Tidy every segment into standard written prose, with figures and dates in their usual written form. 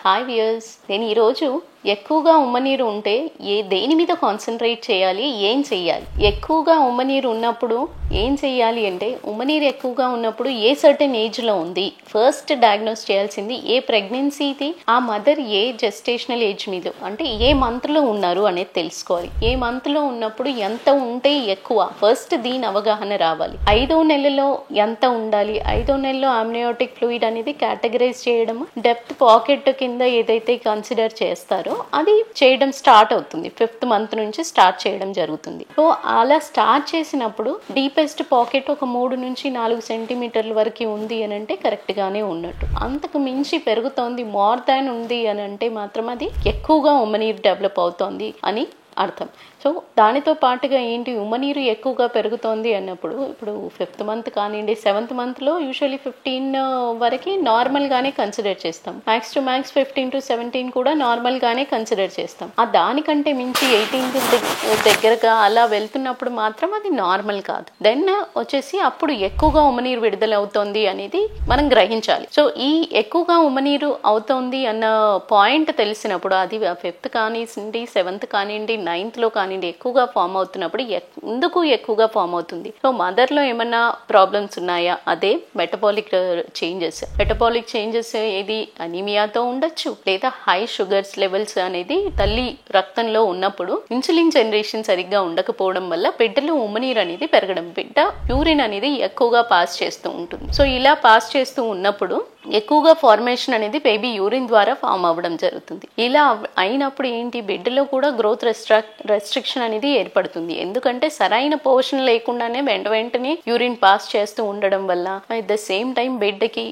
Hi viewers, నేను ఈరోజు ఎక్కువగా ఉమ్మనీరు ఉంటే దేని మీద కాన్సన్ట్రేట్ చేయాలి, ఏం చేయాలి. ఎక్కువగా ఉమ్మనీరు ఉన్నప్పుడు ఏం చేయాలి అంటే, ఉమ్మనీరు ఎక్కువగా ఉన్నప్పుడు ఏ సర్టెన్ ఏజ్లో ఉంది, ఫస్ట్ డయాగ్నోస్ చేయాల్సింది ఏ ప్రెగ్నెన్సీది, ఆ మదర్ ఏ జెస్టేషనల్ ఏజ్ మీద అంటే ఏ మంత్లో ఉన్నారు అనేది తెలుసుకోవాలి. ఏ మంత్లో ఉన్నప్పుడు ఎంత ఉంటే ఎక్కువ, ఫస్ట్ దీని అవగాహన రావాలి. 5వ నెలలో ఎంత ఉండాలి, 5వ నెలలో ఆమ్నియోటిక్ ఫ్లూయిడ్ అనేది కేటగరైజ్ చేయడం, డెప్త్ పాకెట్ కింద ఏదైతే కన్సిడర్ చేస్తారో అది చేయడం స్టార్ట్ అవుతుంది. 5th మంత్ నుంచి స్టార్ట్ చేయడం జరుగుతుంది. సో అలా స్టార్ట్ చేసినప్పుడు డీపెస్ట్ పాకెట్ ఒక 3 నుంచి 4 సెంటీమీటర్ల వరకు ఉంది అని అంటే కరెక్ట్ గానే ఉన్నట్టు. అంతకు మించి పెరుగుతోంది, మోర్ దాన్ ఉంది అని అంటే మాత్రం అది ఎక్కువగా ఉమ్మనీరు డెవలప్ అవుతోంది అని అర్థం. సో దానితో పాటుగా ఏంటి, ఉమ్మనీరు ఎక్కువగా పెరుగుతోంది అన్నప్పుడు ఇప్పుడు 5th మంత్ కానివ్వండి, 7th మంత్లో యూజువల్లీ 15 వరకు నార్మల్గానే కన్సిడర్ చేస్తాం. మ్యాక్స్ టు మ్యాక్స్ 15 to 17 కూడా నార్మల్గానే కన్సిడర్ చేస్తాం. ఆ దానికంటే మించి 18 దగ్గరగా అలా వెళ్తున్నప్పుడు మాత్రం అది నార్మల్ కాదు. దెన్ వచ్చేసి అప్పుడు ఎక్కువగా ఉమ్మనీరు విడుదల అవుతోంది అనేది మనం గ్రహించాలి. సో ఈ ఎక్కువగా ఉమ్మనీరు అవుతోంది అన్న పాయింట్ తెలిసినప్పుడు, అది 5th కానివ్వండి, 7th కానివ్వండి, 9thలో కానివ్వండి, ఎక్కువగా ఫామ్ అవుతున్నప్పుడు ఎందుకు ఎక్కువగా ఫామ్ అవుతుంది, సో మదర్లో ఏమన్నా ప్రాబ్లమ్స్ ఉన్నాయా, అదే మెటబాలిక్ చేంజెస్ ఏది అనీమియాతో ఉండొచ్చు, లేదా హై షుగర్స్ లెవెల్స్ అనేది తల్లి రక్తంలో ఉన్నప్పుడు ఇన్సులిన్ జనరేషన్ సరిగ్గా ఉండకపోవడం వల్ల బిడ్డలో ఉమ్మనీరు అనేది పెరగడం, బిడ్డ యూరిన్ అనేది ఎక్కువగా పాస్ చేస్తూ ఉంటుంది. సో ఇలా పాస్ చేస్తూ ఉన్నప్పుడు ఎక్కువగా ఫార్మేషన్ అనేది బేబీ యూరిన్ ద్వారా ఫామ్ అవ్వడం జరుగుతుంది. ఇలా అయినప్పుడు ఏంటి, బిడ్డలో కూడా గ్రోత్ రెస్ట్రిక్షన్ అనేది ఏర్పడుతుంది. ఎందుకంటే సరైన పోషణ లేకుండానే వెంటనే యూరిన్ పాస్ చేస్తూ ఉండడం వల్ల, అట్ ద సేమ్ టైం బిడ్డకి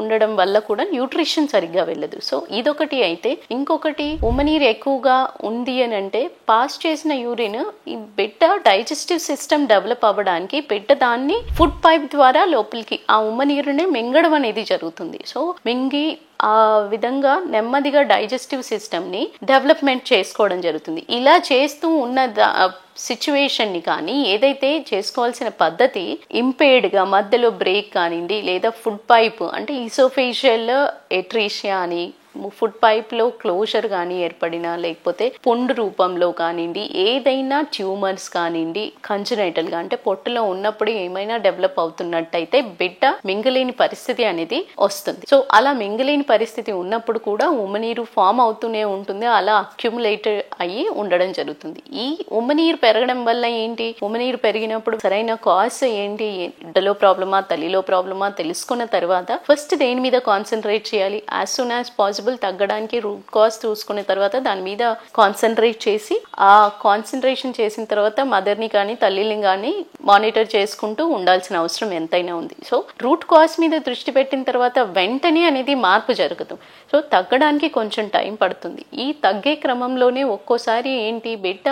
ఉండడం వల్ల కూడా న్యూట్రిషన్ సరిగ్గా వెళ్ళదు. సో ఇదొకటి అయితే, ఇంకొకటి ఉమ్మనీరు ఎక్కువగా ఉంది అని అంటే పాస్ చేసిన యూరిన్ ఈ బిడ్డ డైజెస్టివ్ సిస్టమ్ డెవలప్ అవ్వడానికి బిడ్డ దాన్ని ఫుడ్ పైప్ ద్వారా లోపలికి ఆ ఉమ్మనీరుని మింగడం అనేది జరుగుతుంది. సో మింగి ఆ విధంగా నెమ్మదిగా డైజెస్టివ్ సిస్టమ్ని డెవలప్మెంట్ చేసుకోవడం జరుగుతుంది. ఇలా చేస్తూ ఉన్న సిచ్యువేషన్ని కానీ ఏదైతే చేసుకోవాల్సిన పద్ధతి ఇంపేర్డ్గా మధ్యలో బ్రేక్ కానివ్వండి, లేదా ఫుడ్ పైప్ అంటే ఈసోఫేషియల్ ఎట్రీషియా అని ఫుడ్ పైప్లో క్లోజర్ కానీ ఏర్పడినా, లేకపోతే పొండు రూపంలో కానివ్వండి, ఏదైనా ట్యూమర్స్ కానివ్వండి, కంజనైటల్గా అంటే పొట్టులో ఉన్నప్పుడు ఏమైనా డెవలప్ అవుతున్నట్టయితే బిడ్డ మింగలేని పరిస్థితి అనేది వస్తుంది. సో అలా మింగలేని పరిస్థితి ఉన్నప్పుడు కూడా ఉమ్మనీరు ఫామ్ అవుతూనే ఉంటుంది, అలా అక్యుములేటెడ్ అయ్యి ఉండడం జరుగుతుంది. ఈ ఉమ్మనీరు పెరగడం వల్ల ఏంటి, ఉమ్మనీరు పెరిగినప్పుడు సరైన కాజ్ ఏంటి, బిడ్డలో ప్రాబ్లమా తల్లిలో ప్రాబ్లమా తెలుసుకున్న తర్వాత ఫస్ట్ దేని మీద కాన్సన్ట్రేట్ చేయాలి, యాజ్ సూన్ యాజ్ పాసిబుల్ తగ్గడానికి రూట్ కాజ్ చూసుకున్న తర్వాత దాని మీద కాన్సన్ట్రేట్ చేసి, ఆ కాన్సన్ట్రేషన్ చేసిన తర్వాత మదర్ని కానీ తల్లిని కానీ మానిటర్ చేసుకుంటూ ఉండాల్సిన అవసరం ఎంతైనా ఉంది. సో రూట్ కాజ్ మీద దృష్టి పెట్టిన తర్వాత వెంటనే అనేది మార్పు జరగదు. సో తగ్గడానికి కొంచెం టైం పడుతుంది. ఈ తగ్గే క్రమంలోనే ఒక్కోసారి ఏంటి, బిడ్డ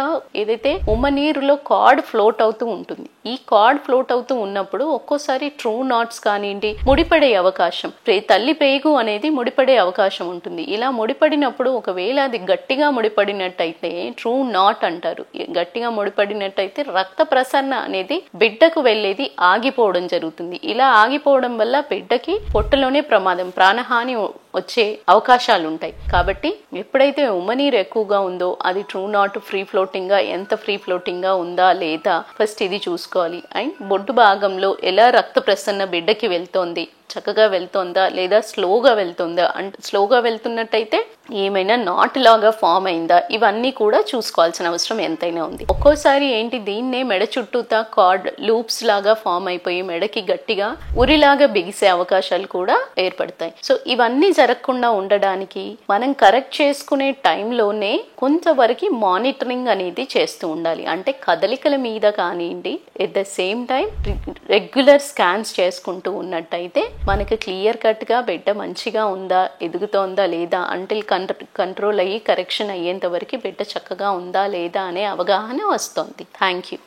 ఏదైతే ఉమ్మనీరులో కార్డ్ ఫ్లోట్ అవుతూ ఉంటుంది, ఈ కార్డ్ ఫ్లోట్ అవుతూ ఉన్నప్పుడు ఒక్కోసారి ట్రూ నాట్స్ కానివ్వండి ముడిపడే అవకాశం, తల్లి పేగు అనేది ముడిపడే అవకాశం ఉంటుంది. ఇలా ముడిపడినప్పుడు ఒకవేళ అది గట్టిగా ముడిపడినట్టయితే ట్రూ నాట్ అంటారు. గట్టిగా ముడిపడినట్టయితే రక్త ప్రసరణ అనేది బిడ్డకు వెళ్ళేది ఆగిపోవడం జరుగుతుంది. ఇలా ఆగిపోవడం వల్ల బిడ్డకి పొట్టలోనే ప్రమాదం, ప్రాణహాని వచ్చే అవకాశాలు ఉంటాయి. కాబట్టి ఎప్పుడైతే ఉమ్మనీరు ఎక్కువగా ఉందో అది ట్రూ నాట్ ఫ్రీ ఫ్లోటింగ్ గా, ఎంత ఫ్రీ ఫ్లోటింగ్ గా ఉందా లేదా ఫస్ట్ ఇది చూసుకోవాలి. అండ్ బొడ్డు భాగంలో ఎలా రక్త ప్రసరణ బిడ్డకి వెళ్తోంది, చక్కగా వెళ్తోందా లేదా స్లోగా వెళ్తుందా, అంటే స్లోగా వెళ్తున్నట్టయితే ఏమైనా నాట్ లాగా ఫామ్ అయిందా, ఇవన్నీ కూడా చూసుకోవాల్సిన అవసరం ఎంతైనా ఉంది. ఒక్కోసారి ఏంటి, దీన్నే మెడ చుట్టూతా కార్డ్ లూప్స్ లాగా ఫామ్ అయిపోయి మెడకి గట్టిగా ఉరిలాగా బిగిసే అవకాశాలు కూడా ఏర్పడతాయి. సో ఇవన్నీ జరగకుండా ఉండడానికి మనం కరెక్ట్ చేసుకునే టైంలోనే కొంతవరకు మానిటరింగ్ అనేది చేస్తూ ఉండాలి. అంటే కదలికల మీద కానివ్వండి, at the same time regular scans చేసుకుంటూ ఉన్నట్టయితే మనకి క్లియర్ కట్గా బిడ్డ మంచిగా ఉందా, ఎదుగుతోందా లేదా, అంటిల్ కంట్రోల్ అయ్యి కరెక్షన్ అయ్యేంత వరకు బిడ్డ చక్కగా ఉందా లేదా అనే అవగాహన వస్తుంది. Thank you.